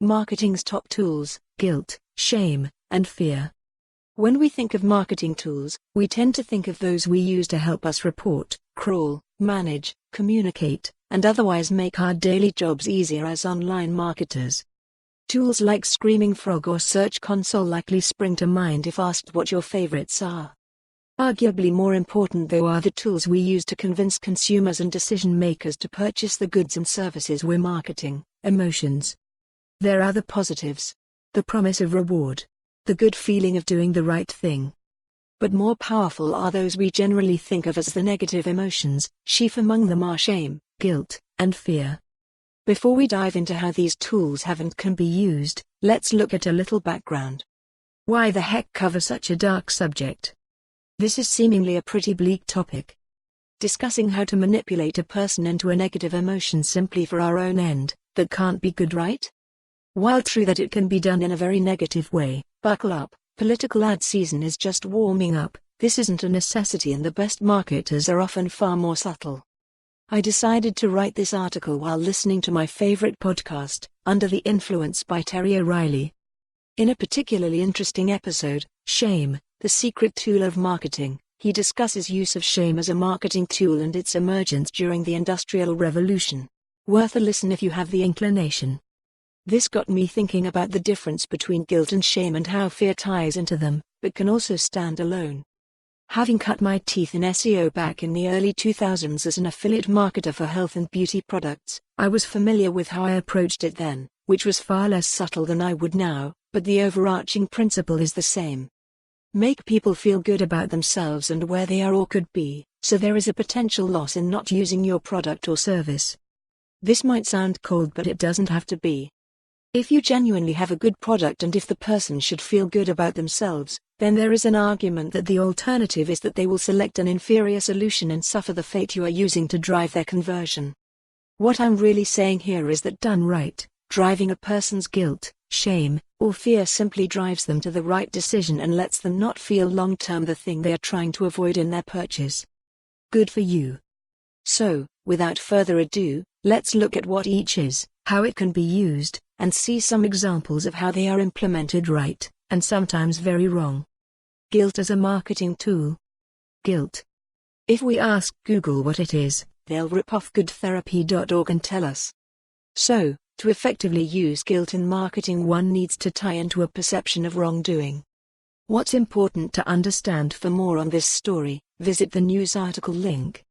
Marketing's top tools: guilt, shame, and fear. When we think of marketing tools, we tend to think of those we use to help us report, crawl, manage, communicate, and otherwise make our daily jobs easier as online marketers. Tools like Screaming Frog or Search Console likely spring to mind if asked what your favorites are. Arguably more important though are the tools we use to convince consumers and decision makers to purchase the goods and services we're marketing: emotions. There are the positives. The promise of reward. The good feeling of doing the right thing. But more powerful are those we generally think of as the negative emotions. Chief among them are shame, guilt, and fear. Before we dive into how these tools have and can be used, let's look at a little background. Why the heck cover such a dark subject? This is seemingly a pretty bleak topic. Discussing how to manipulate a person into a negative emotion simply for our own end, that can't be good, right? While true that it can be done in a very negative way, buckle up, political ad season is just warming up. This isn't a necessity and the best marketers are often far more subtle. I decided to write this article while listening to my favorite podcast, Under the Influence by Terry O'Reilly. In a particularly interesting episode, Shame, the Secret Tool of Marketing, he discusses use of shame as a marketing tool and its emergence during the Industrial Revolution. Worth a listen if you have the inclination. This got me thinking about the difference between guilt and shame and how fear ties into them, but can also stand alone. Having cut my teeth in SEO back in the early 2000s as an affiliate marketer for health and beauty products, I was familiar with how I approached it then, which was far less subtle than I would now, but the overarching principle is the same. Make people feel good about themselves and where they are or could be, so there is a potential loss in not using your product or service. This might sound cold, but it doesn't have to be. If you genuinely have a good product and if the person should feel good about themselves, then there is an argument that the alternative is that they will select an inferior solution and suffer the fate you are using to drive their conversion. What I'm really saying here is that done right, driving a person's guilt, shame, or fear simply drives them to the right decision and lets them not feel long-term the thing they are trying to avoid in their purchase. Good for you. So, without further ado, let's look at what each is, how it can be used, and see some examples of how they are implemented right, and sometimes very wrong. Guilt as a marketing tool. Guilt. If we ask Google what it is, they'll rip off goodtherapy.org and tell us. So, to effectively use guilt in marketing, one needs to tie into a perception of wrongdoing. What's important to understand? For more on this story, visit the news article link.